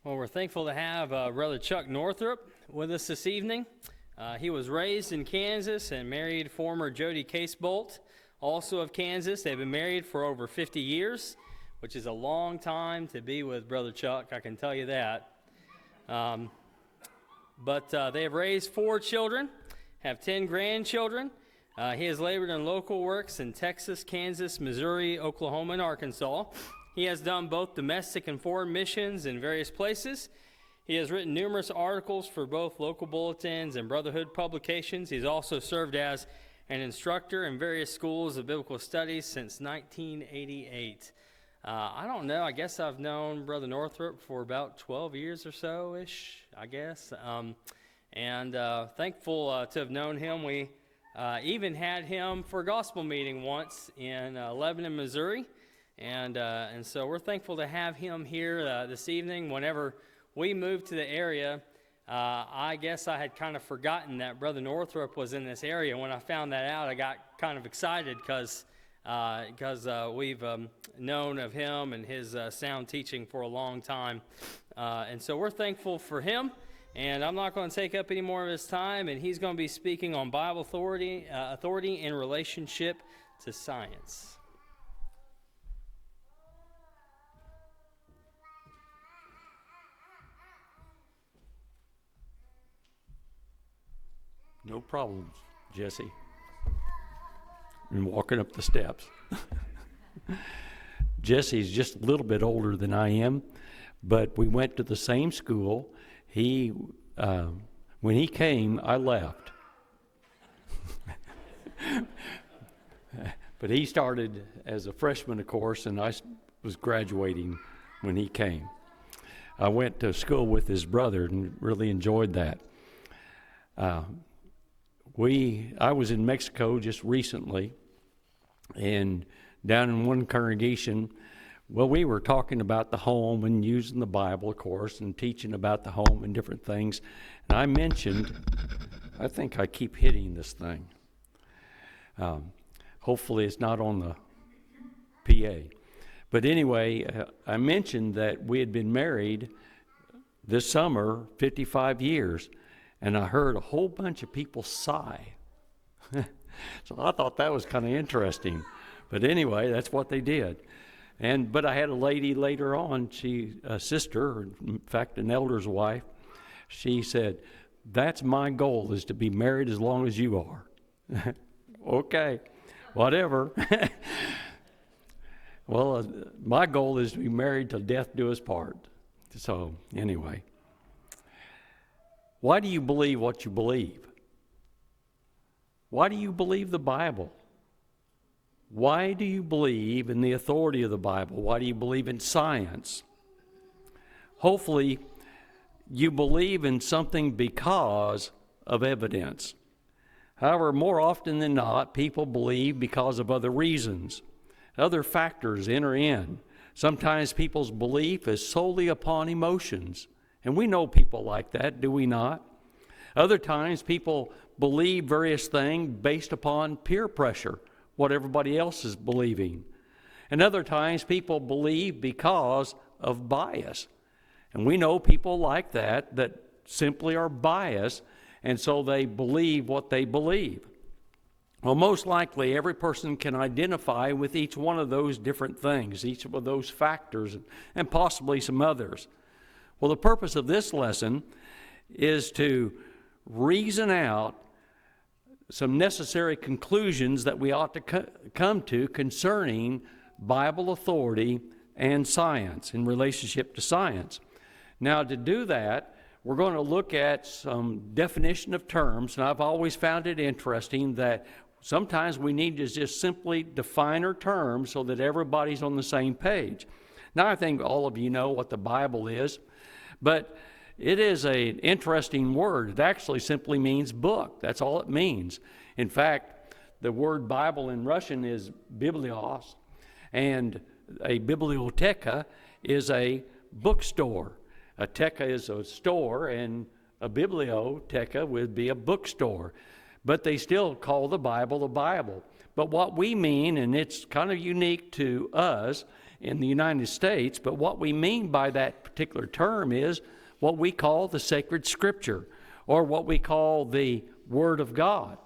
Well, we're thankful to have Brother Chuck Northrop with us this evening. He was raised in Kansas and married former Jody Casebolt, also of Kansas. They've been married for over 50 years, which is a long time to be with Brother Chuck, I can tell you that. But they have raised 4 children, have 10 grandchildren. He has labored in local works in Texas, Kansas, Missouri, Oklahoma, and Arkansas. He has done both domestic and foreign missions in various places. He has written numerous articles for both local bulletins and Brotherhood publications. He's also served as an instructor in various schools of biblical studies since 1988. I don't know, I guess I've known Brother Northrop for about 12 years or so-ish, I guess. Thankful to have known him. We even had him for a gospel meeting once in Lebanon, Missouri. And so we're thankful to have him here this evening. Whenever we moved to the area, I guess I had kind of forgotten that Brother Northrop was in this area. When I found that out, I got kind of excited because we've known of him and his sound teaching for a long time. And so we're thankful for him. And I'm not going to take up any more of his time, and he's going to be speaking on Bible authority in relationship to science. No problems, Jesse. I'm walking up the steps. Jesse's just a little bit older than I am, but we went to the same school. When he came, I left. But he started as a freshman, of course, and I was graduating when he came. I went to school with his brother and really enjoyed that. I was in Mexico just recently, and down in one congregation, well, we were talking about the home and using the Bible, of course, and teaching about the home and different things. And I mentioned, I think I keep hitting this thing. Hopefully it's not on the PA. But anyway, I mentioned that we had been married this summer 55 years. And I heard a whole bunch of people sigh. So I thought that was kind of interesting. But anyway, that's what they did. But I had a lady later on, a sister, in fact, an elder's wife. She said, "That's my goal, is to be married as long as you are." Okay, whatever. Well, my goal is to be married till death do us part. So anyway. Why do you believe what you believe? Why do you believe the Bible? Why do you believe in the authority of the Bible? Why do you believe in science? Hopefully, you believe in something because of evidence. However, more often than not, people believe because of other reasons. Other factors enter in. Sometimes people's belief is solely upon emotions. And we know people like that, do we not? Other times people believe various things based upon peer pressure, what everybody else is believing. And other times people believe because of bias. And we know people like that simply are biased, and so they believe what they believe. Well, most likely every person can identify with each one of those different things, each of those factors, and possibly some others. Well, the purpose of this lesson is to reason out some necessary conclusions that we ought to come to concerning Bible authority and science, in relationship to science. Now, to do that, we're going to look at some definition of terms, and I've always found it interesting that sometimes we need to just simply define our terms so that everybody's on the same page. Now, I think all of you know what the Bible is. But it is an interesting word. It actually simply means book. That's all it means. In fact, the word Bible in Russian is biblios, and a biblioteca is a bookstore. A teka is a store, and a biblioteca would be a bookstore. But they still call the Bible the Bible. But what we mean, and it's kind of unique to us in the United States, but what we mean by that particular term is what we call the sacred scripture, or what we call the Word of God.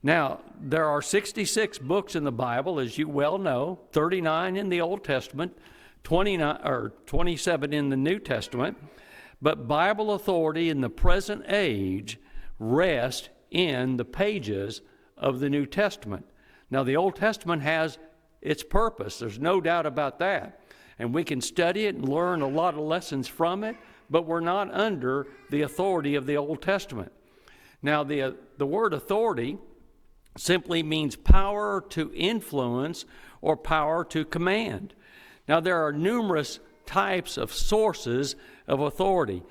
Now, there are 66 books in the Bible, as you well know, 39 in the Old Testament, 27 in the New Testament, but Bible authority in the present age rests in the pages of the New Testament. Now, the Old Testament has its purpose. There's no doubt about that. And we can study it and learn a lot of lessons from it, but we're not under the authority of the Old Testament. Now, the word authority simply means power to influence or power to command. Now, there are numerous types of sources of authority.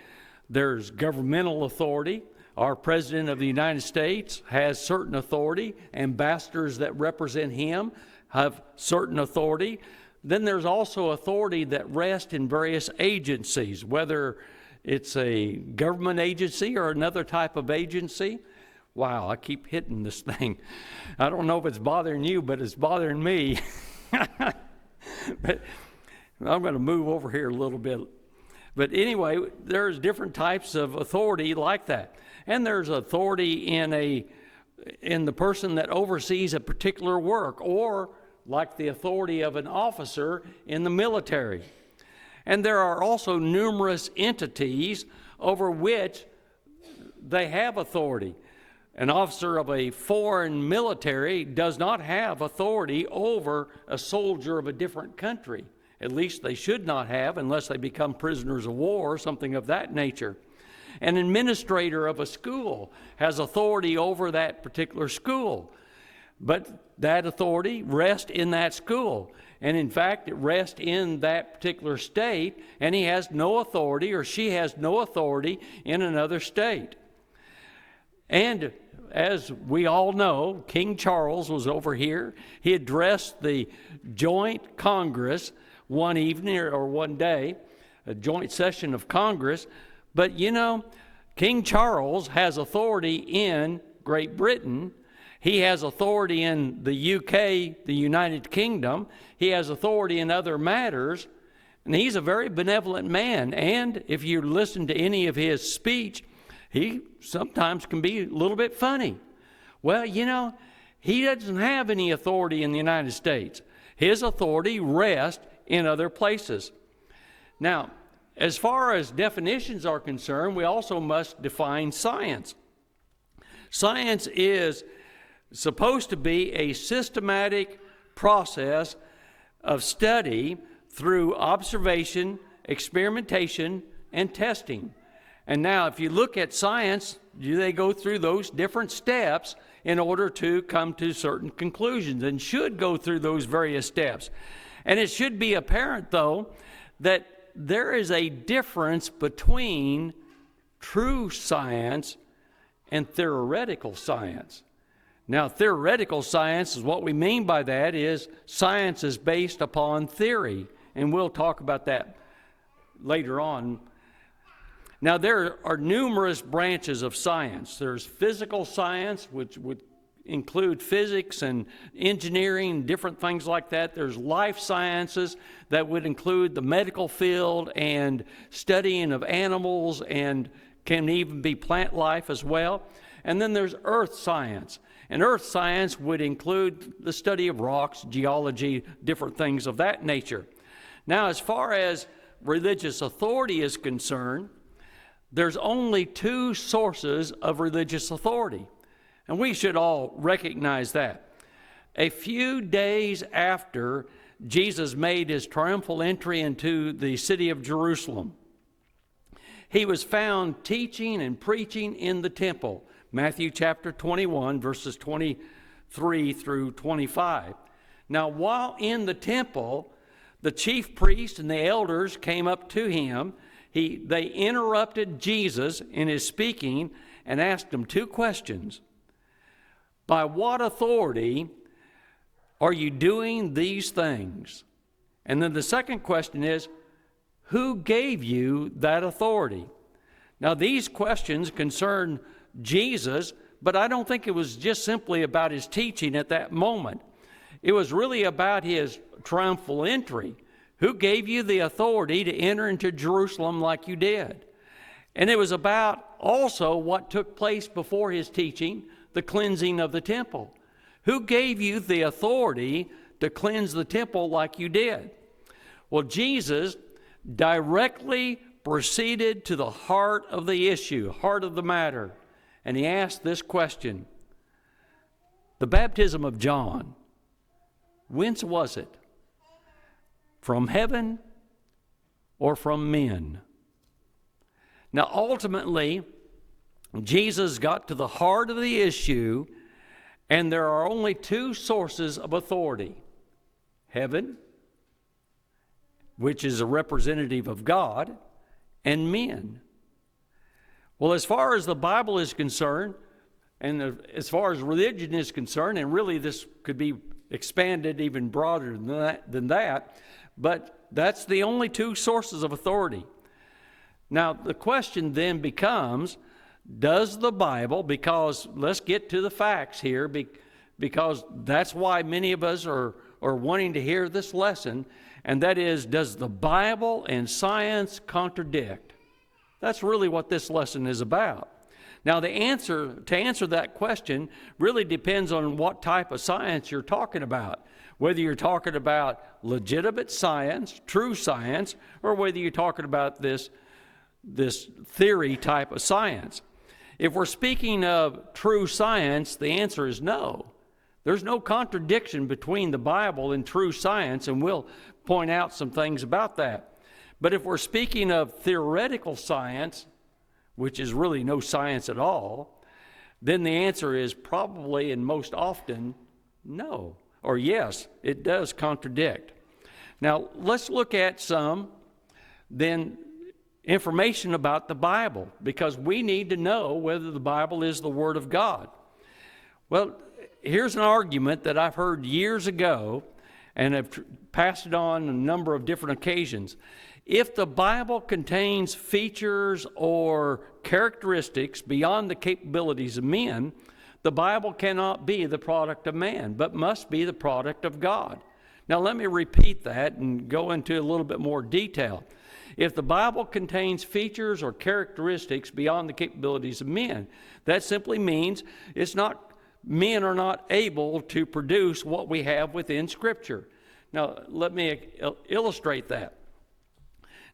There's governmental authority. Our President of the United States has certain authority. Ambassadors that represent him have certain authority. Then there's also authority that rests in various agencies, whether it's a government agency or another type of agency. Wow, I keep hitting this thing. I don't know if it's bothering you, but it's bothering me. But I'm going to move over here a little bit. But anyway, there's different types of authority like that. And there's authority in the person that oversees a particular work, or like the authority of an officer in the military. And there are also numerous entities over which they have authority. An officer of a foreign military does not have authority over a soldier of a different country. At least they should not have, unless they become prisoners of war or something of that nature. An administrator of a school has authority over that particular school, but that authority rests in that school. And in fact, it rests in that particular state, and he has no authority, or she has no authority in another state. And as we all know, King Charles was over here. He addressed the joint Congress one evening or one day, a joint session of Congress. But you know, King Charles has authority in Great Britain. He has authority in the UK, the United Kingdom. He has authority in other matters. And he's a very benevolent man. And if you listen to any of his speech, he sometimes can be a little bit funny. Well, you know, he doesn't have any authority in the United States. His authority rests in other places. Now, as far as definitions are concerned, we also must define science. Science is supposed to be a systematic process of study through observation, experimentation, and testing. And now, if you look at science, they go through those different steps in order to come to certain conclusions, and should go through those various steps. And it should be apparent, though, that there is a difference between true science and theoretical science. Now, theoretical science is what we mean by that is science is based upon theory, and we'll talk about that later on. Now, there are numerous branches of science. There's physical science, which would include physics and engineering, different things like that. There's life sciences that would include the medical field and studying of animals, and can even be plant life as well. And then there's earth science. And earth science would include the study of rocks, geology, different things of that nature. Now, as far as religious authority is concerned, there's only two sources of religious authority, and we should all recognize that. A few days after Jesus made his triumphal entry into the city of Jerusalem, he was found teaching and preaching in the temple. Matthew chapter 21, verses 23 through 25. Now, while in the temple, the chief priests and the elders came up to him. They interrupted Jesus in his speaking and asked him two questions. By what authority are you doing these things? And then the second question is, who gave you that authority? Now, these questions concern Jesus, but I don't think it was just simply about his teaching at that moment. It was really about his triumphal entry. Who gave you the authority to enter into Jerusalem like you did? And it was about also what took place before his teaching, the cleansing of the temple. Who gave you the authority to cleanse the temple like you did? Well, Jesus directly proceeded to the heart of the issue, heart of the matter. And he asked this question: the baptism of John, whence was it? From heaven or from men? Now, ultimately, Jesus got to the heart of the issue, and there are only two sources of authority: heaven, which is a representative of God, and men. Well, as far as the Bible is concerned, and as far as religion is concerned, and really this could be expanded even broader than that, but that's the only two sources of authority. Now, the question then becomes, does the Bible, because let's get to the facts here, because that's why many of us are wanting to hear this lesson, and that is, does the Bible and science contradict? That's really what this lesson is about. Now, to answer that question really depends on what type of science you're talking about, whether you're talking about legitimate science, true science, or whether you're talking about this theory type of science. If we're speaking of true science, the answer is no. There's no contradiction between the Bible and true science, and we'll point out some things about that. But if we're speaking of theoretical science, which is really no science at all, then the answer is probably and most often no, or yes, it does contradict. Now, let's look at some then information about the Bible, because we need to know whether the Bible is the Word of God. Well, here's an argument that I've heard years ago and have passed it on a number of different occasions. If the Bible contains features or characteristics beyond the capabilities of men, the Bible cannot be the product of man, but must be the product of God. Now, let me repeat that and go into a little bit more detail. If the Bible contains features or characteristics beyond the capabilities of men, that simply means men are not able to produce what we have within Scripture. Now, let me illustrate that.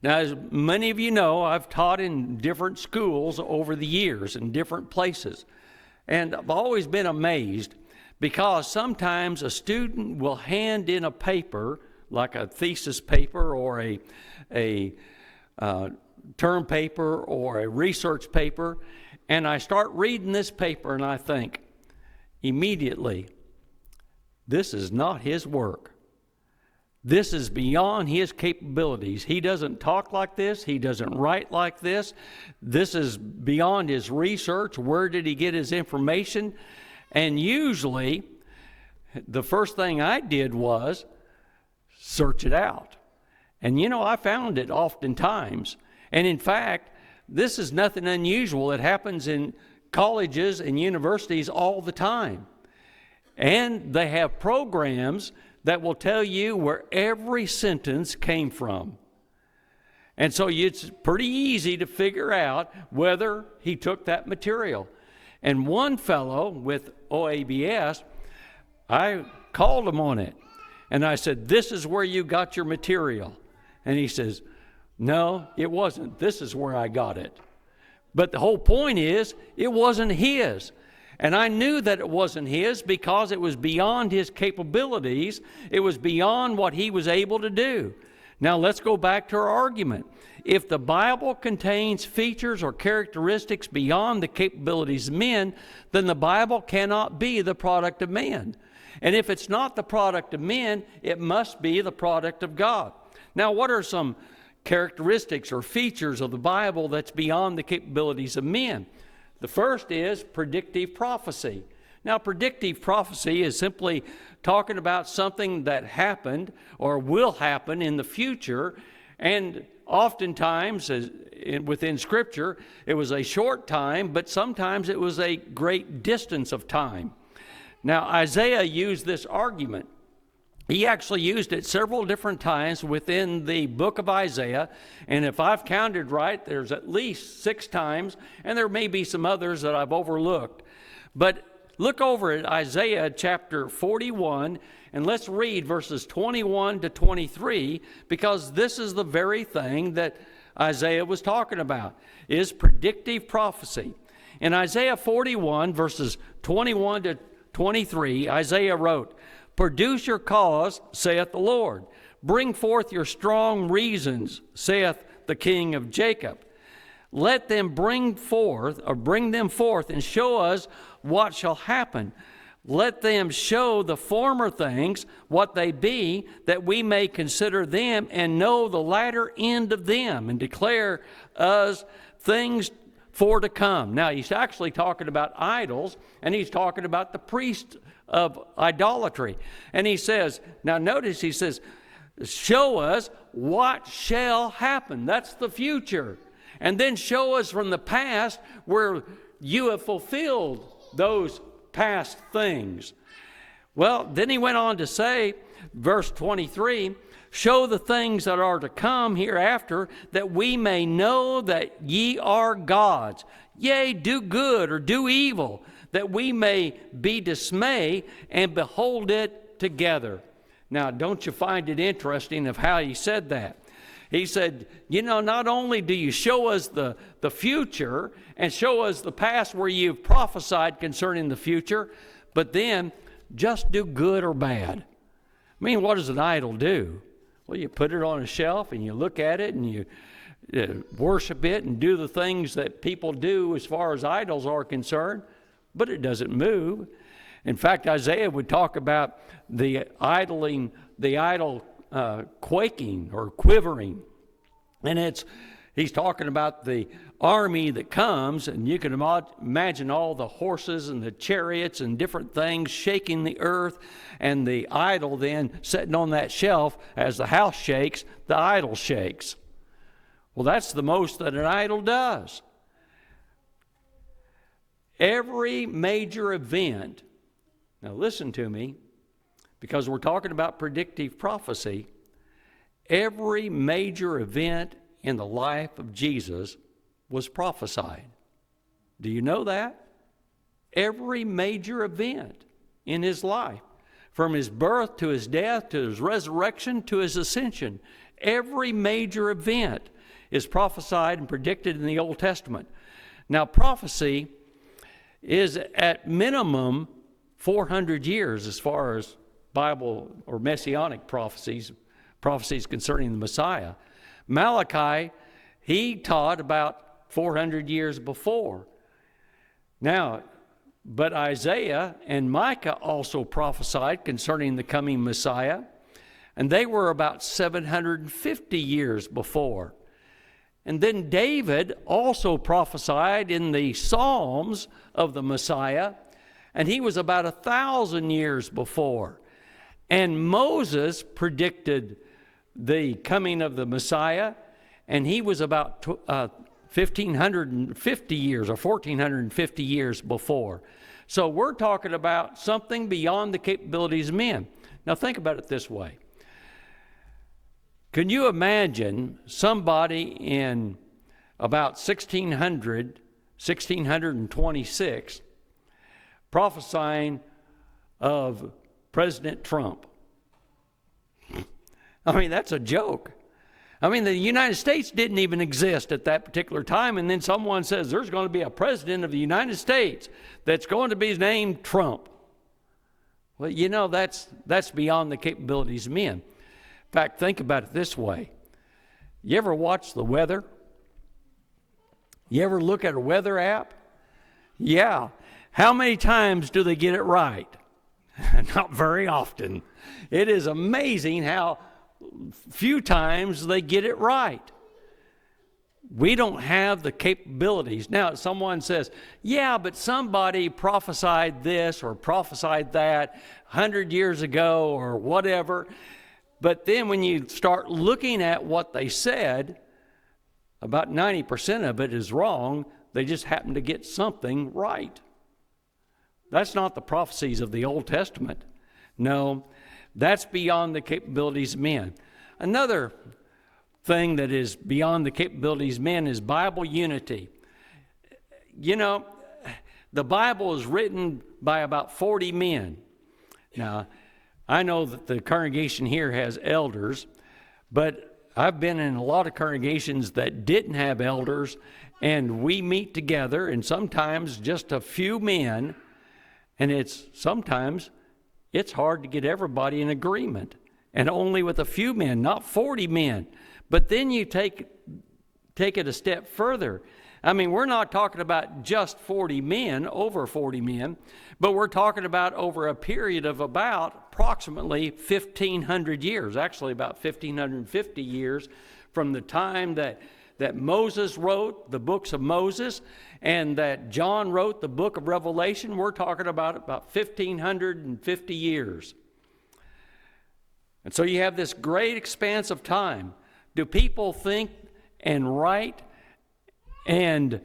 Now, as many of you know, I've taught in different schools over the years in different places. And I've always been amazed because sometimes a student will hand in a paper, like a thesis paper or a term paper or a research paper, and I start reading this paper and I think immediately, this is not his work. This is beyond his capabilities. He doesn't talk like this. He doesn't write like this. This is beyond his research. Where did he get his information? And usually, the first thing I did was search it out. And I found it oftentimes. And in fact, this is nothing unusual. It happens in colleges and universities all the time. And they have programs that will tell you where every sentence came from. And so it's pretty easy to figure out whether he took that material. And one fellow with OABS, I called him on it. And I said, this is where you got your material. And he says, no, it wasn't. This is where I got it. But the whole point is, it wasn't his. And I knew that it wasn't his because it was beyond his capabilities. It was beyond what he was able to do. Now let's go back to our argument. If the Bible contains features or characteristics beyond the capabilities of men, then the Bible cannot be the product of man. And if it's not the product of men, it must be the product of God. Now, what are some characteristics or features of the Bible that's beyond the capabilities of men? The first is predictive prophecy. Now, predictive prophecy is simply talking about something that happened or will happen in the future, and oftentimes within Scripture, it was a short time, but sometimes it was a great distance of time. Now, Isaiah used this argument He actually used it several different times within the book of Isaiah, and if I've counted right, there's at least 6 times, and there may be some others that I've overlooked. But look over at Isaiah chapter 41, and let's read verses 21 to 23, because this is the very thing that Isaiah was talking about, is predictive prophecy. In Isaiah 41, verses 21 to 23, Isaiah wrote, "Produce your cause, saith the Lord. Bring forth your strong reasons, saith the King of Jacob. Let them bring them forth and show us what shall happen. Let them show the former things what they be, that we may consider them and know the latter end of them, and declare us things for to come." Now, he's actually talking about idols, and he's talking about the priest of idolatry. And he says, now notice he says, show us what shall happen. That's the future. And then show us from the past where you have fulfilled those past things. Well, then he went on to say, verse 23, "Show the things that are to come hereafter, that we may know that ye are gods. Yea, do good or do evil, that we may be dismayed and behold it together." Now, don't you find it interesting of how he said that? He said, not only do you show us the future and show us the past where you've prophesied concerning the future, but then just do good or bad. I mean, what does an idol do? Well, you put it on a shelf and you look at it and you worship it and do the things that people do as far as idols are concerned, but it doesn't move. In fact, Isaiah would talk about the idol quaking or quivering. And he's talking about the army that comes, and you can imagine all the horses and the chariots and different things shaking the earth, and the idol then sitting on that shelf. As the house shakes, the idol shakes. Well, that's the most that an idol does. Every major event, now listen to me, because we're talking about predictive prophecy, every major event in the life of Jesus was prophesied. Do you know that? Every major event in his life, from his birth to his death to his resurrection to his ascension, every major event is prophesied and predicted in the Old Testament. Now, prophecy is at minimum 400 years as far as Bible or messianic prophecies concerning the Messiah. Malachi, he taught about 400 years before. Now, but Isaiah and Micah also prophesied concerning the coming Messiah, and they were about 750 years before. And then David also prophesied in the Psalms of the Messiah, and he was about 1,000 years before. And Moses predicted the coming of the Messiah, and he was about 1,550 years or 1,450 years before. So we're talking about something beyond the capabilities of men. Now think about it this way. Can you imagine somebody in about 1626 prophesying of President Trump? I mean, that's a joke. I mean, the United States didn't even exist at that particular time, and then someone says there's going to be a president of the United States that's going to be named Trump. Well, that's beyond the capabilities of men. In fact, think about it this way. You ever watch the weather? You ever look at a weather app? Yeah. How many times do they get it right? Not very often. It is amazing how few times they get it right. We don't have the capabilities. Now, someone says, yeah, but somebody prophesied this or prophesied that 100 years ago or whatever. But then when you start looking at what they said, about 90% of it is wrong. They just happen to get something right. That's not the prophecies of the Old Testament. No, That's beyond the capabilities of men. Another thing that is beyond the capabilities of men is Bible unity. You know, the Bible is written by about 40 men. Now, I know that the congregation here has elders, but I've been in a lot of congregations that didn't have elders, and we meet together, and sometimes just a few men, and sometimes it's hard to get everybody in agreement, and only with a few men, not 40 men. But then you take it a step further. I mean, we're not talking about just 40 men, over 40 men, but we're talking about over a period of about approximately 1,500 years, actually about 1,550 years from the time that Moses wrote the books of Moses and that John wrote the book of Revelation. We're talking about 1,550 years. And so you have this great expanse of time. Do people think and write and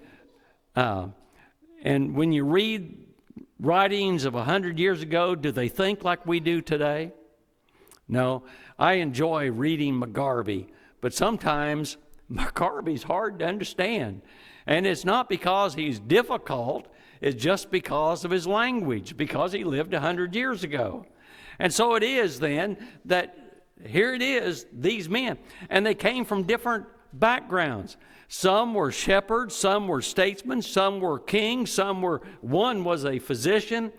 when you read writings of 100 years ago, do they think like we do today? No. I enjoy reading McGarvey, but sometimes McGarvey's hard to understand. And it's not because he's difficult, it's just because of his language, because he lived 100 years ago. And so it is then that here it is, these men, and they came from different backgrounds. Some were shepherds, some were statesmen, some were kings, one was a physician,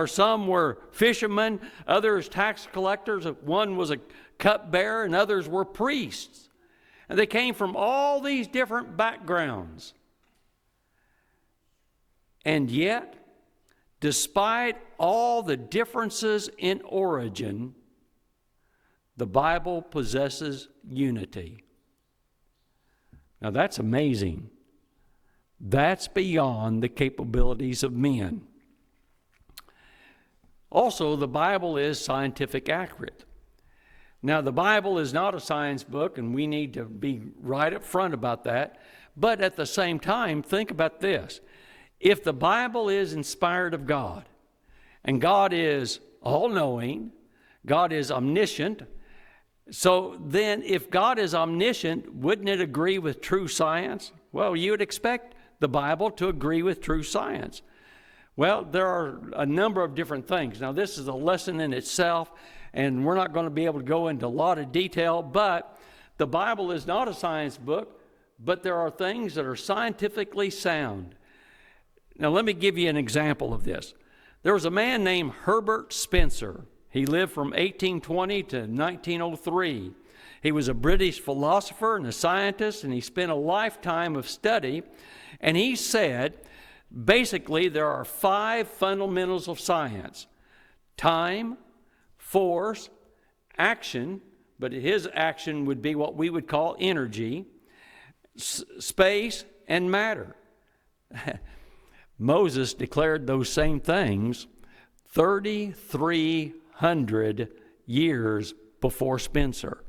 some were fishermen, others tax collectors, one was a cupbearer, and others were priests. And they came from all these different backgrounds. And yet, despite all the differences in origin, the Bible possesses unity. Now that's amazing. That's beyond the capabilities of men. Also, the Bible is scientific accurate. Now, the Bible is not a science book, and we need to be right up front about that. But at the same time, think about this. If the Bible is inspired of God, and God is all-knowing, God is omniscient, so then if God is omniscient, wouldn't it agree with true science? Well, you would expect the Bible to agree with true science. Well, there are a number of different things. Now, this is a lesson in itself, and we're not going to be able to go into a lot of detail, but the Bible is not a science book, but there are things that are scientifically sound. Now, let me give you an example of this. There was a man named Herbert Spencer. He lived from 1820 to 1903. He was a British philosopher and a scientist, and he spent a lifetime of study. And he said, basically, there are 5 fundamentals of science: time, force, action, but his action would be what we would call energy, space, and matter. Moses declared those same things 3,300 years before Spencer.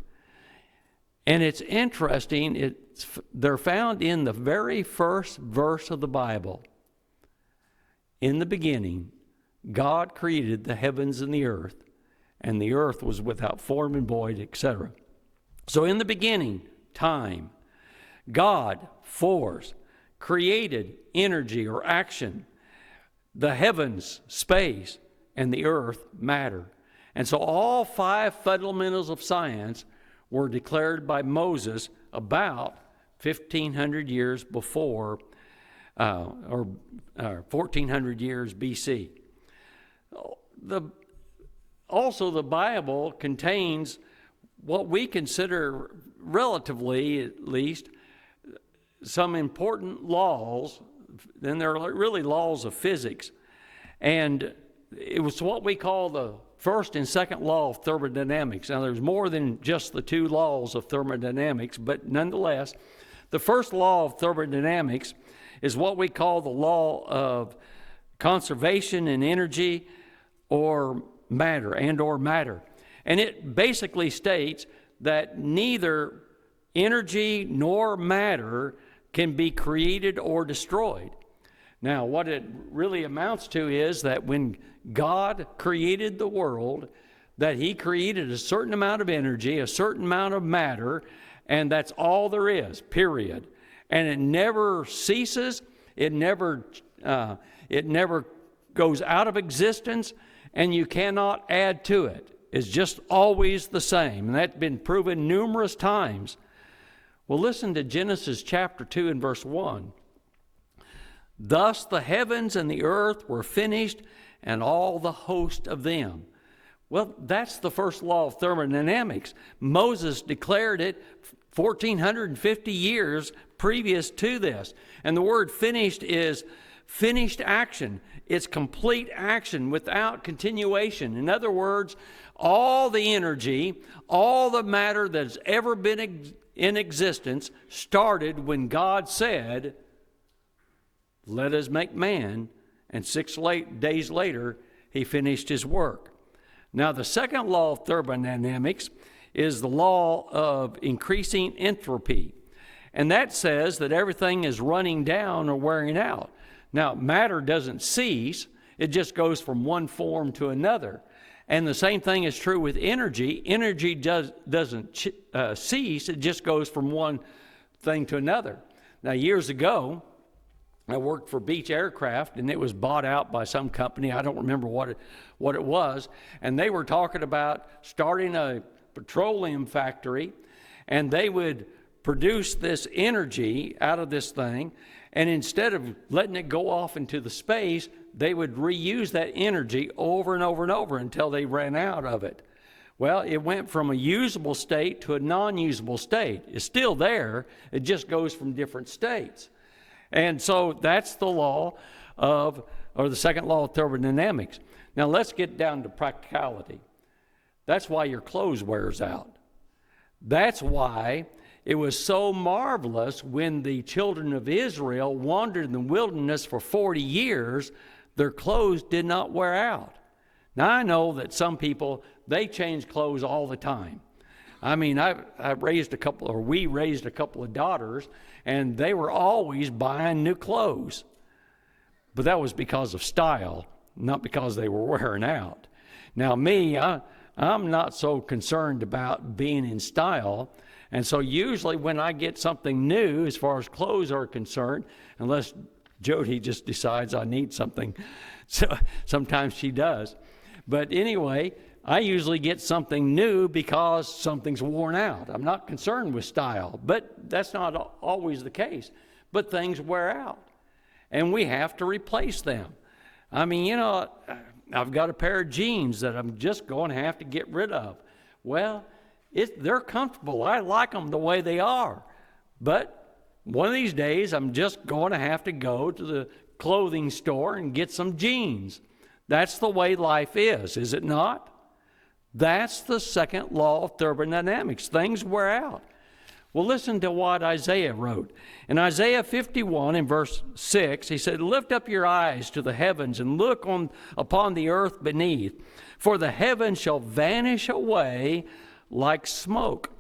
And it's interesting, they're found in the very first verse of the Bible. In the beginning, God created the heavens and the earth was without form and void, etc. So in the beginning, time, God, force, created energy or action, the heavens, space, and the earth, matter. And so all 5 fundamentals of science were declared by Moses about 1,500 years before, or 1,400 years BC. Also, the Bible contains what we consider, relatively at least, some important laws. Then there are really laws of physics. And it was what we call the first and second law of thermodynamics. Now, there's more than just the 2 laws of thermodynamics, but nonetheless, the first law of thermodynamics is what we call the law of conservation in energy or matter, And it basically states that neither energy nor matter can be created or destroyed. Now, what it really amounts to is that when God created the world, that he created a certain amount of energy, a certain amount of matter, and that's all there is, period. And it never ceases. It never goes out of existence, and you cannot add to it. It's just always the same, and that's been proven numerous times. Well, listen to Genesis chapter 2 and verse 1. Thus the heavens and the earth were finished, and all the host of them. Well, that's the first law of thermodynamics. Moses declared it 1,450 years previous to this. And the word finished is finished action. It's complete action without continuation. In other words, all the energy, all the matter that's ever been in existence started when God said, let us make man, and 6 days later, he finished his work. Now, the second law of thermodynamics is the law of increasing entropy. And that says that everything is running down or wearing out. Now, matter doesn't cease. It just goes from one form to another. And the same thing is true with energy. Energy doesn't cease. It just goes from one thing to another. Now, years ago, I worked for Beach Aircraft, and it was bought out by some company. I don't remember what it was. And they were talking about starting a petroleum factory, and they would produce this energy out of this thing, and instead of letting it go off into the space, they would reuse that energy over and over and over until they ran out of it. Well, it went from a usable state to a non-usable state. It's still there. It just goes from different states. And so that's the law of, or the second law of thermodynamics. Now let's get down to practicality. That's why your clothes wears out. That's why it was so marvelous when the children of Israel wandered in the wilderness for 40 years, their clothes did not wear out. Now I know that some people, they change clothes all the time. I mean, we raised a couple of daughters, and they were always buying new clothes. But that was because of style, not because they were wearing out. Now me, I'm not so concerned about being in style. And so usually when I get something new, as far as clothes are concerned, unless Jody just decides I need something, so sometimes she does. But anyway, I usually get something new because something's worn out. I'm not concerned with style, but that's not always the case. But things wear out, and we have to replace them. I mean, I've got a pair of jeans that I'm just going to have to get rid of. Well, they're comfortable. I like them the way they are. But one of these days, I'm just going to have to go to the clothing store and get some jeans. That's the way life is it not? That's the second law of thermodynamics. Things wear out. Well, listen to what Isaiah wrote. In Isaiah 51 in verse 6, he said, lift up your eyes to the heavens and look upon the earth beneath, for the heavens shall vanish away like smoke,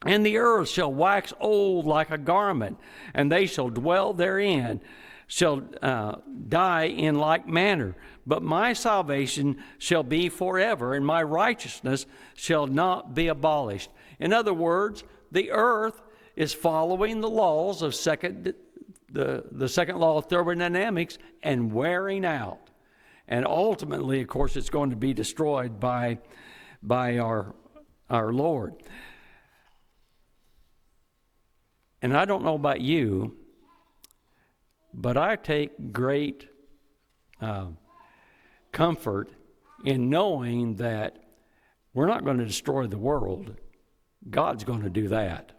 and the earth shall wax old like a garment, and they shall dwell therein, shall die in like manner. But my salvation shall be forever, and my righteousness shall not be abolished. In other words, the earth is following the laws of the second law of thermodynamics and wearing out. And ultimately, of course, it's going to be destroyed by our Lord. And I don't know about you, but I take great comfort in knowing that we're not going to destroy the world. God's going to do that.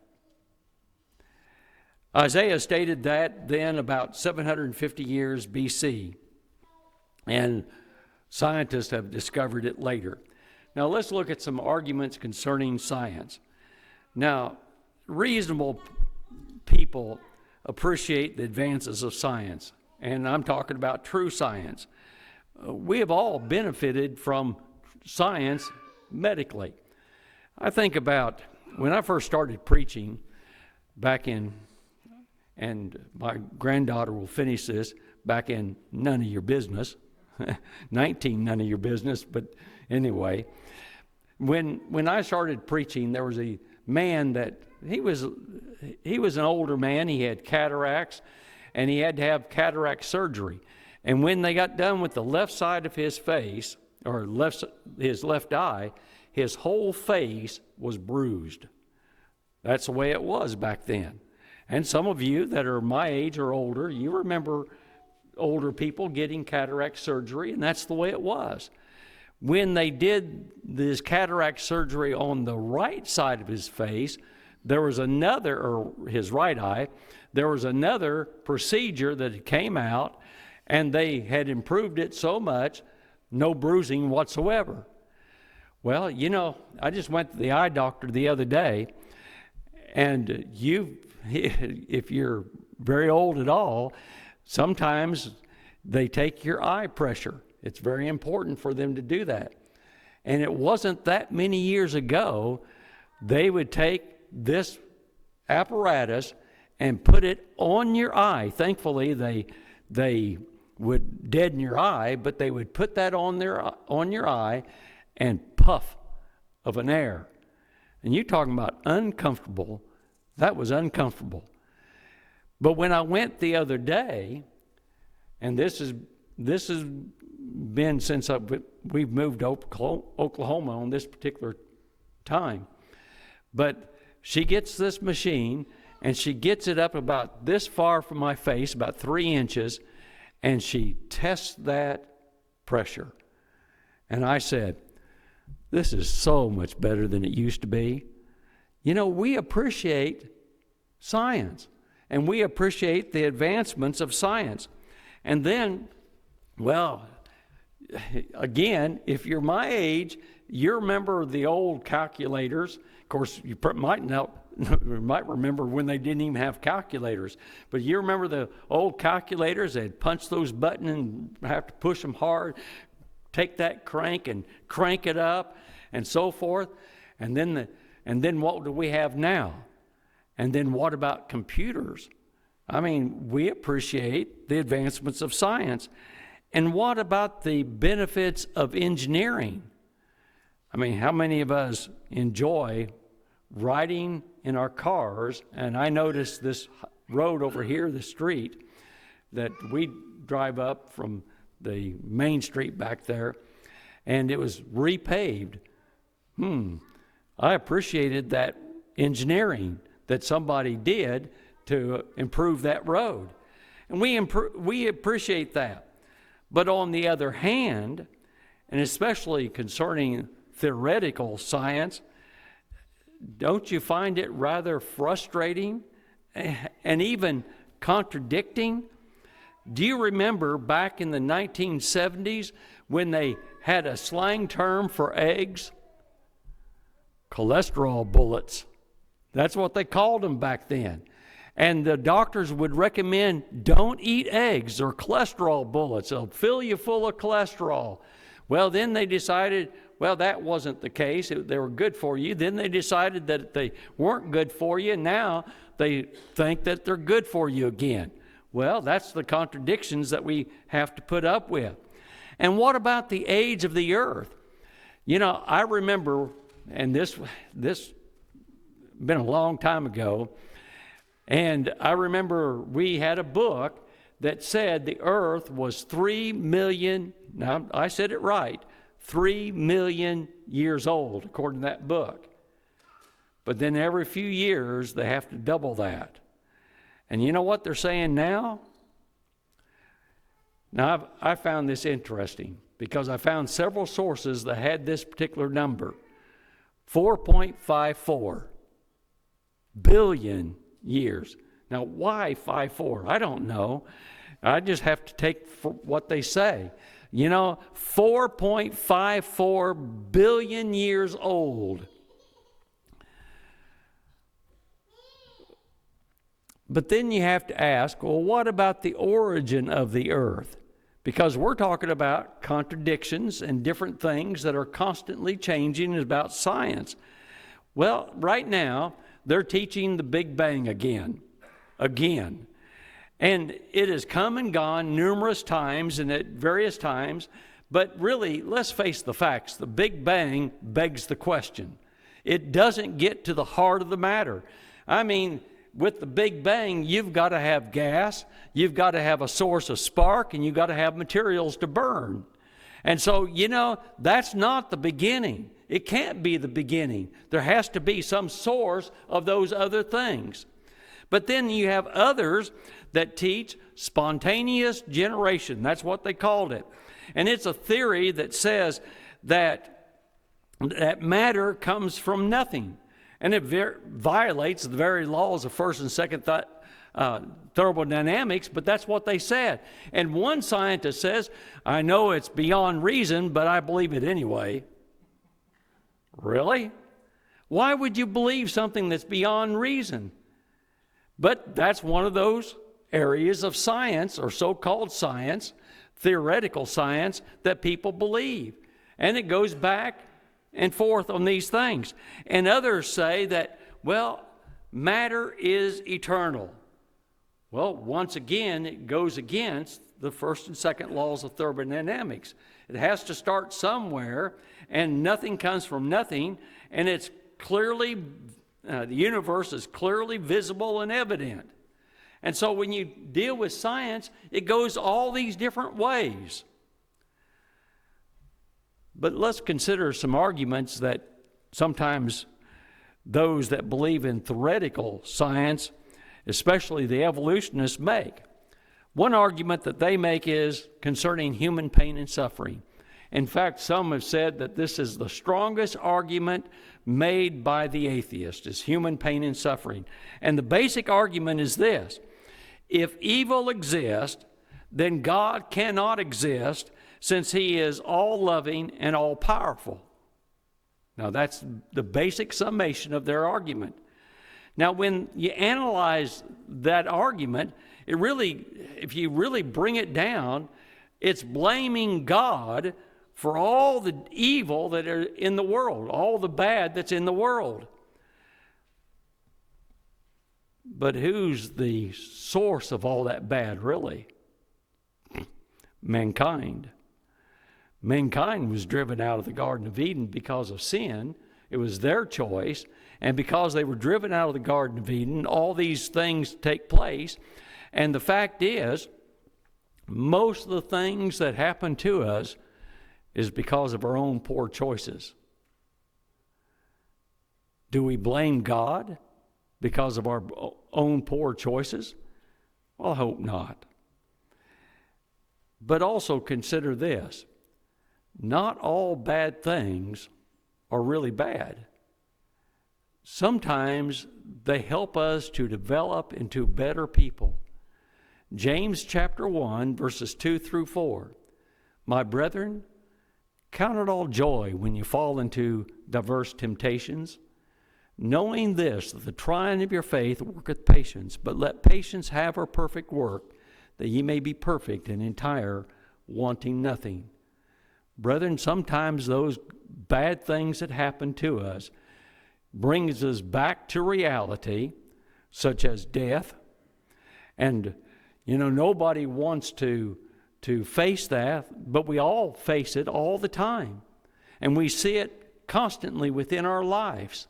Isaiah stated that then about 750 years BC, and scientists have discovered it later. Now let's look at some arguments concerning science. Now, reasonable people appreciate the advances of science, and I'm talking about true science. We have all benefited from science medically. I think about when I first started preaching back in, and my granddaughter will finish this, back in none of your business, 19 none of your business, but anyway. when I started preaching, there was a man that he was an older man. He had cataracts, and he had to have cataract surgery. And when they got done with the left side of his face, or his left eye, his whole face was bruised. That's the way it was back then. And some of you that are my age or older, you remember older people getting cataract surgery, and that's the way it was. When they did this cataract surgery on the right side of his face, there was another, or his right eye, there was another procedure that came out, and they had improved it so much, no bruising whatsoever. Well, you know, I just went to the eye doctor the other day, and if you're very old at all, sometimes they take your eye pressure. It's very important for them to do that. And it wasn't that many years ago, they would take this apparatus and put it on your eye. Thankfully, they would deaden your eye, but they would put that on your eye and puff of an air. And you're talking about uncomfortable. That was uncomfortable. But when I went the other day, and this has been since we've moved to Oklahoma on this particular time, but she gets this machine, and she gets it up about this far from my face, about 3 inches, and she tests that pressure. And I said, this is so much better than it used to be. You know, we appreciate science, and we appreciate the advancements of science. And then, well, again, if you're my age, you remember the old calculators. Of course, you might remember when they didn't even have calculators. But you remember the old calculators? They'd punch those buttons and have to push them hard, take that crank and crank it up, and so forth. And then what do we have now? And then what about computers? I mean, we appreciate the advancements of science. And what about the benefits of engineering? I mean, how many of us enjoy riding in our cars? And I noticed this road over here, the street, that we drive up from the main street back there, and it was repaved. I appreciated that engineering that somebody did to improve that road. And we appreciate that. But on the other hand, and especially concerning theoretical science, don't you find it rather frustrating and even contradicting? Do you remember back in the 1970s when they had a slang term for eggs? Cholesterol bullets. That's what they called them back then. And the doctors would recommend don't eat eggs or cholesterol bullets. They'll fill you full of cholesterol. Well, then they decided, well, that wasn't the case. They were good for you. Then they decided that they weren't good for you. Now they think that they're good for you again. Well, that's the contradictions that we have to put up with. And what about the age of the earth? You know, I remember, and this been a long time ago, and I remember we had a book that said the earth was 3 million, now I said it right, 3 million years old, according to that book. But then every few years, they have to double that. And you know what they're saying now? Now, I found this interesting because I found several sources that had this particular number, 4.54 billion years. Now, why 54? I don't know. I just have to take for what they say. You know, 4.54 billion years old. But then you have to ask, well, what about the origin of the earth? Because we're talking about contradictions and different things that are constantly changing about science. Well, right now, they're teaching the Big Bang again. And it has come and gone numerous times and at various times, But really, let's face the facts. The Big Bang begs the question. It doesn't get to the heart of the matter. I mean, with the Big Bang, you've got to have gas, you've got to have a source of spark, and you've got to have materials to burn. And so, that's not the beginning. It can't be the beginning. There has to be some source of those other things. But then you have others that teach spontaneous generation. That's what they called it. And it's a theory that says that matter comes from nothing. And it violates the very laws of first and second thermodynamics, but that's what they said. And one scientist says, I know it's beyond reason, but I believe it anyway. Really? Why would you believe something that's beyond reason? But that's one of those areas of science, or so-called science, theoretical science, that people believe. And it goes back and forth on these things. And others say that, well, matter is eternal. Well, once again, it goes against the first and second laws of thermodynamics. It has to start somewhere, and nothing comes from nothing, and it's clearly, the universe is clearly visible and evident. And so when you deal with science, it goes all these different ways. But let's consider some arguments that sometimes those that believe in theoretical science, especially the evolutionists, make. One argument that they make is concerning human pain and suffering. In fact, some have said that this is the strongest argument made by the atheist, is human pain and suffering. And the basic argument is this: if evil exists, then God cannot exist, since he is all-loving and all-powerful. Now, that's the basic summation of their argument. Now, when you analyze that argument, if you really bring it down, it's blaming God for all the evil that are in the world, all the bad that's in the world. But who's the source of all that bad, really? Mankind. Mankind was driven out of the Garden of Eden because of sin. It was their choice. And because they were driven out of the Garden of Eden, all these things take place. And the fact is, most of the things that happen to us is because of our own poor choices. Do we blame God because of our own poor choices? Well, I hope not. But also consider this: not all bad things are really bad. Sometimes they help us to develop into better people. James chapter 1, verses 2 through 4. My brethren, count it all joy when you fall into diverse temptations, knowing this, that the trying of your faith worketh patience. But let patience have her perfect work, that ye may be perfect and entire, wanting nothing. Brethren, sometimes those bad things that happen to us brings us back to reality, such as death. And, nobody wants to face that, but we all face it all the time. And we see it constantly within our lives.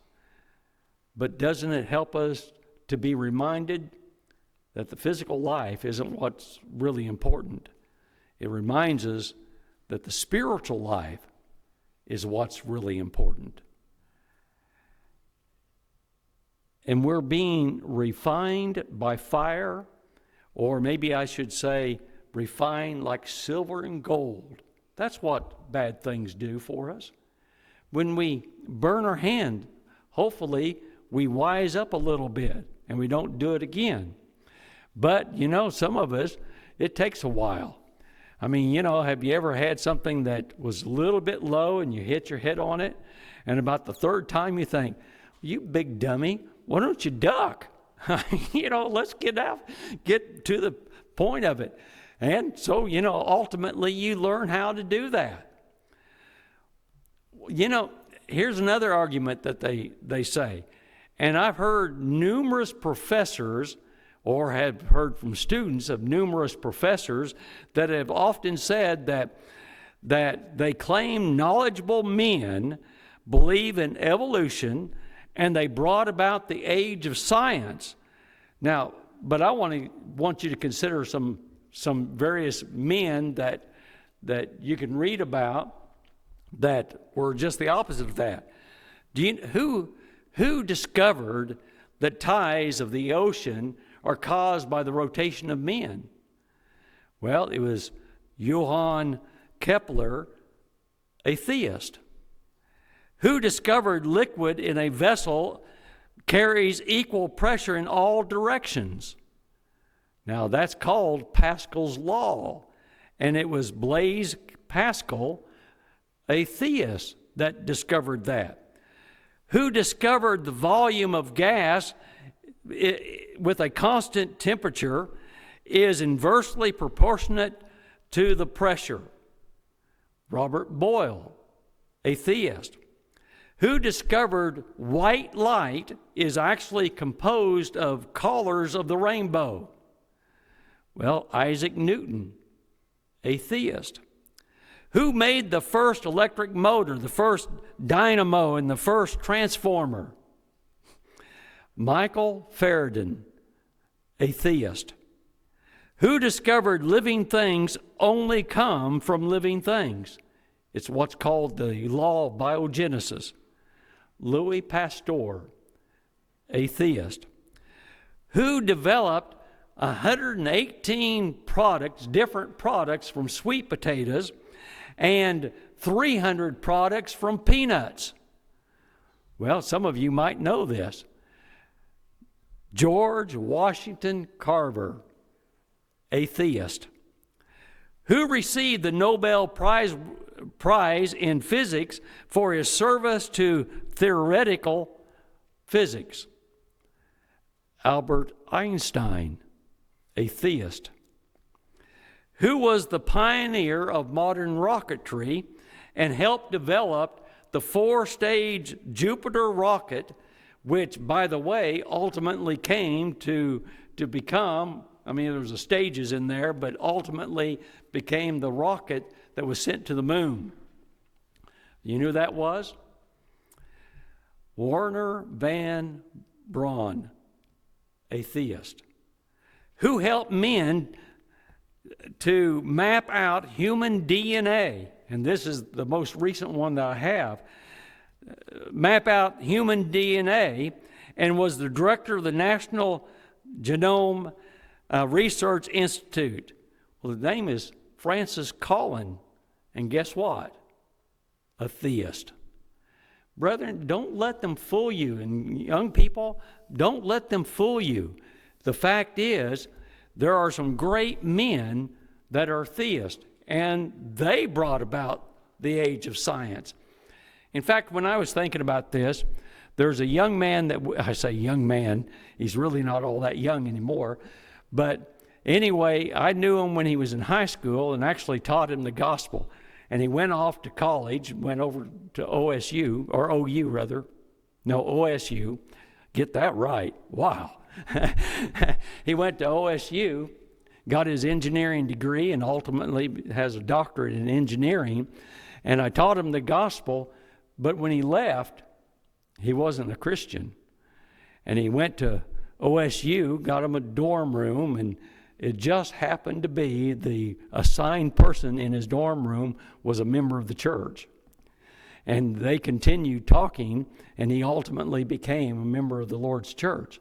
But doesn't it help us to be reminded that the physical life isn't what's really important? It reminds us that the spiritual life is what's really important. And we're being refined by fire, or maybe I should say refined like silver and gold. That's what bad things do for us. When we burn our hand, hopefully we wise up a little bit and we don't do it again. But, some of us, it takes a while. I mean, have you ever had something that was a little bit low and you hit your head on it, and about the third time you think, you big dummy, why don't you duck? Let's get to the point of it. And so, ultimately you learn how to do that. Here's another argument that they say, and I've heard numerous professors, or have heard from students of numerous professors, that have often said that that they claim knowledgeable men believe in evolution, and they brought about the age of science. Now, but I want you to consider some various men that you can read about that were just the opposite of that. Who discovered that tides of the ocean are caused by the rotation of men? Well, it was Johann Kepler, a theist. Who discovered liquid in a vessel carries equal pressure in all directions? Now, that's called Pascal's law, and it was Blaise Pascal, a theist, that discovered that. Who discovered the volume of gas with a constant temperature is inversely proportionate to the pressure? Robert Boyle, a theist. Who discovered white light is actually composed of colors of the rainbow? Well, Isaac Newton, a theist. Who made the first electric motor, the first dynamo, and the first transformer? Michael Faraday, a theist. Who discovered living things only come from living things? It's what's called the law of biogenesis. Louis Pasteur, a theist. Who developed 118 products, different products from sweet potatoes, and 300 products from peanuts? Well, some of you might know this. George Washington Carver, a theist. Who received the Nobel Prize in physics for his service to theoretical physics? Albert Einstein, a theist. Who was the pioneer of modern rocketry and helped develop the 4-stage Jupiter rocket, which, by the way, ultimately came to become, there was stages in there, but ultimately became the rocket that was sent to the moon? You knew who that was? Werner van Braun, a theist. Who helped men to map out human DNA? And this is the most recent one that I have. Map out human DNA, and was the director of the National Genome Research Institute. Well, the name is Francis Collin, and guess what? A theist. Brethren, don't let them fool you. And young people, don't let them fool you. The fact is, there are some great men that are theists, and they brought about the age of science. In fact, when I was thinking about this, there's a young man that, I say young man, he's really not all that young anymore, but anyway, I knew him when he was in high school and actually taught him the gospel. And he went off to college, went over to OSU, or OU rather. No, OSU. Get that right. Wow. He went to OSU, got his engineering degree, and ultimately has a doctorate in engineering. And I taught him the gospel, but when he left, he wasn't a Christian. And he went to OSU, got him a dorm room, and it just happened to be the assigned person in his dorm room was a member of the church. And they continued talking, and he ultimately became a member of the Lord's church.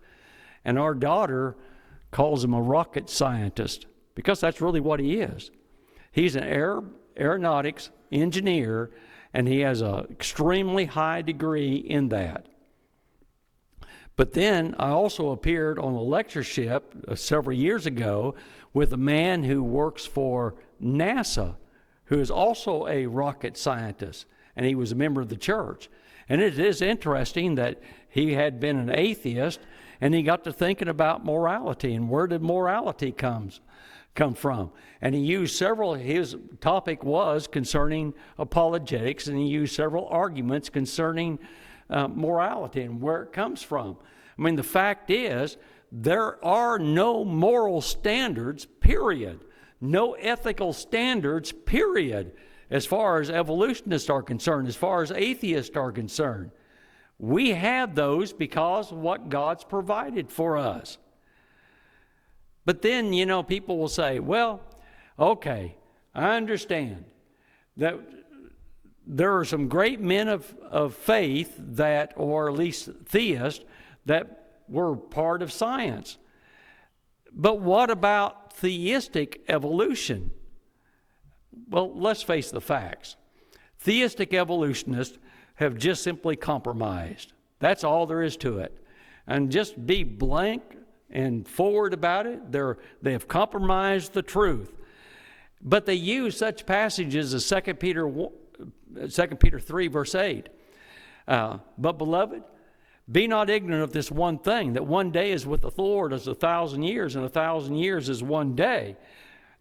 And our daughter calls him a rocket scientist, because that's really what he is. He's an aeronautics engineer, and he has an extremely high degree in that. But then I also appeared on a lectureship several years ago with a man who works for NASA, who is also a rocket scientist, and he was a member of the church. And it is interesting that he had been an atheist, and he got to thinking about morality and where did morality come from. And he used his topic was concerning apologetics, and he used several arguments concerning morality and where it comes from. I mean, the fact is, there are no moral standards, period. No ethical standards, period. as far as evolutionists are concerned, as far as atheists are concerned. We have those because of what God's provided for us. But then, people will say, well, okay, I understand that there are some great men of faith that, or at least theists, that were part of science. But what about theistic evolution? Well, let's face the facts. Theistic evolutionists have just simply compromised. That's all there is to it. And just be blank and forward about it. They have compromised the truth. But they use such passages as 2 Peter 3, verse 8. But beloved, be not ignorant of this one thing, that one day is with the Lord as 1,000 years, and 1,000 years is one day.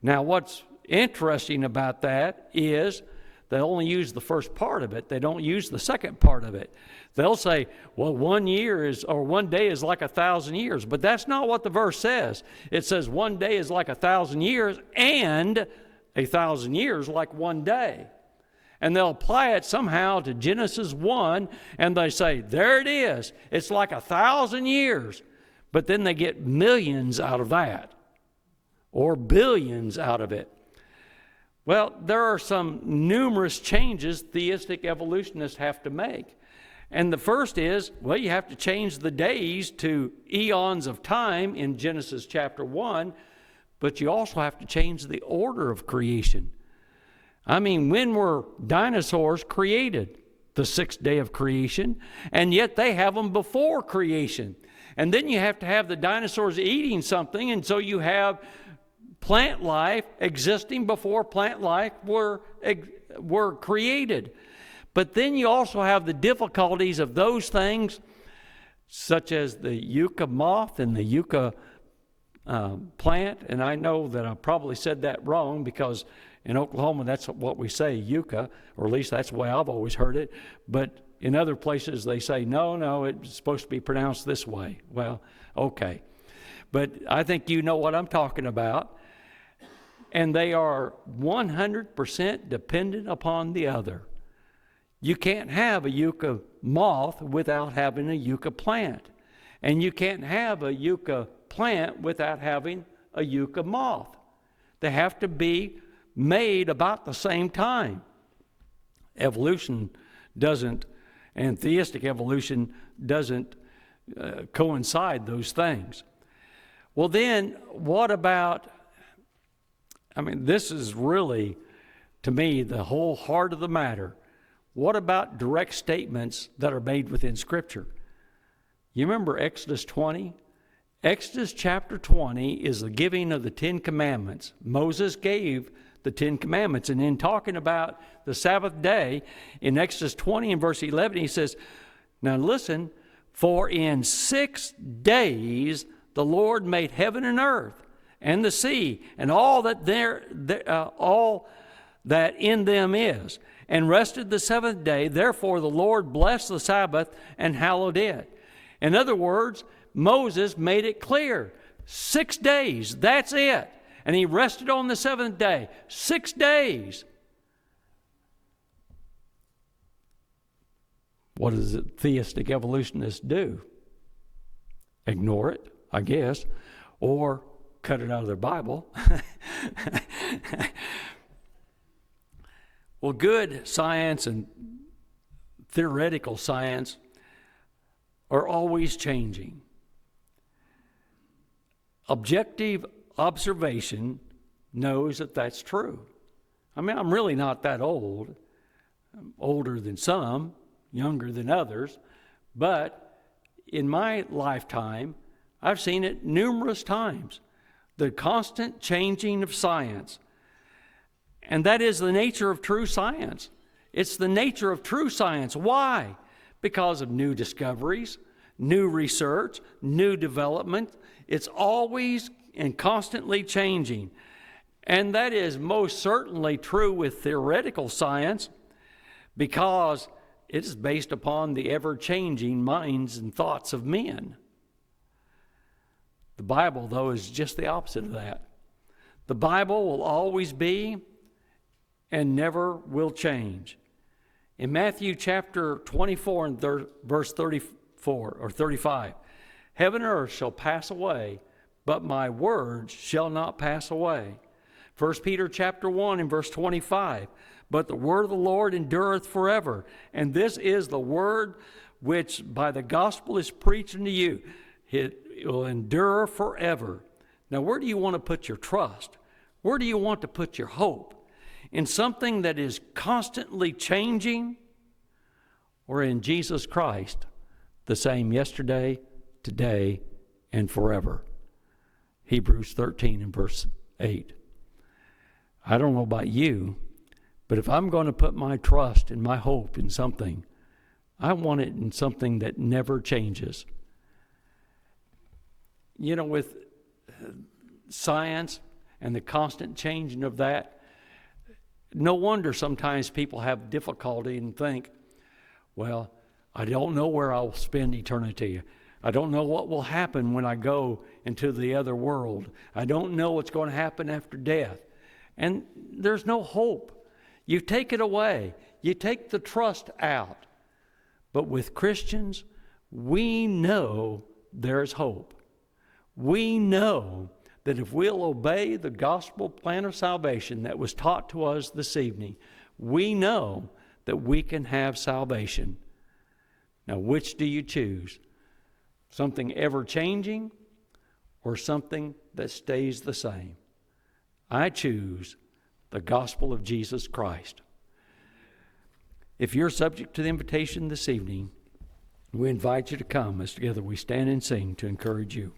Now, what's interesting about that is they only use the first part of it. They don't use the second part of it. They'll say, well, 1 year is, or one day is like 1,000 years. But that's not what the verse says. It says one day is like 1,000 years, and 1,000 years like one day. And they'll apply it somehow to Genesis 1, and they say, there it is. It's like 1,000 years. But then they get millions out of that, or billions out of it. Well, there are some numerous changes theistic evolutionists have to make. And the first is, well, you have to change the days to eons of time in Genesis chapter 1, but you also have to change the order of creation. I mean, when were dinosaurs created? The sixth day of creation, and yet they have them before creation. And then you have to have the dinosaurs eating something, and so you have plant life existing before plant life were created. But then you also have the difficulties of those things, such as the yucca moth and the yucca plant. And I know that I probably said that wrong, because in Oklahoma that's what we say, yucca, or at least that's the way I've always heard it. But in other places they say, no, it's supposed to be pronounced this way. Well, okay. But I think you know what I'm talking about. And they are 100% dependent upon the other. You can't have a yucca moth without having a yucca plant. And you can't have a yucca plant without having a yucca moth. They have to be made about the same time. Evolution doesn't, and theistic evolution doesn't coincide those things. Well, then, what about, this is really, to me, the whole heart of the matter. What about direct statements that are made within Scripture? You remember Exodus 20? Exodus chapter 20 is the giving of the 10 Commandments. Moses gave the 10 Commandments. And in talking about the Sabbath day, in Exodus 20 and verse 11, he says, now listen, for in 6 days the Lord made heaven and earth, and the sea, and all that all that in them is, and rested the seventh day. Therefore the Lord blessed the Sabbath and hallowed it. In other words, Moses made it clear. 6 days, that's it. And he rested on the seventh day. 6 days. What does the theistic evolutionists do? Ignore it, I guess, or cut it out of their Bible. Well, good science and theoretical science are always changing. Objective observation knows that that's true. I'm really not that old. I'm older than some, younger than others, but in my lifetime, I've seen it numerous times. The constant changing of science. And that is the nature of true science. It's the nature of true science. Why? Because of new discoveries, new research, new development. It's always and constantly changing. And that is most certainly true with theoretical science, because it is based upon the ever-changing minds and thoughts of men. The Bible, though, is just the opposite of that. The Bible will always be and never will change. In Matthew chapter 24 and verse 34 or 35, heaven and earth shall pass away, but my words shall not pass away. 1 Peter chapter 1 and verse 25, but the word of the Lord endureth forever. And this is the word which by the gospel is preached unto you. It will endure forever. Now, where do you want to put your trust? Where do you want to put your hope? In something that is constantly changing, or in Jesus Christ, the same yesterday, today, and forever? Hebrews 13 and verse 8. I don't know about you, but if I'm going to put my trust and my hope in something, I want it in something that never changes. You know, with science and the constant changing of that, no wonder sometimes people have difficulty and think, well, I don't know where I'll spend eternity. I don't know what will happen when I go into the other world. I don't know what's going to happen after death. And there's no hope. You take it away. You take the trust out. But with Christians, we know there's hope. We know that if we'll obey the gospel plan of salvation that was taught to us this evening, we know that we can have salvation. Now, which do you choose? Something ever-changing or something that stays the same? I choose the gospel of Jesus Christ. If you're subject to the invitation this evening, we invite you to come as together we stand and sing to encourage you.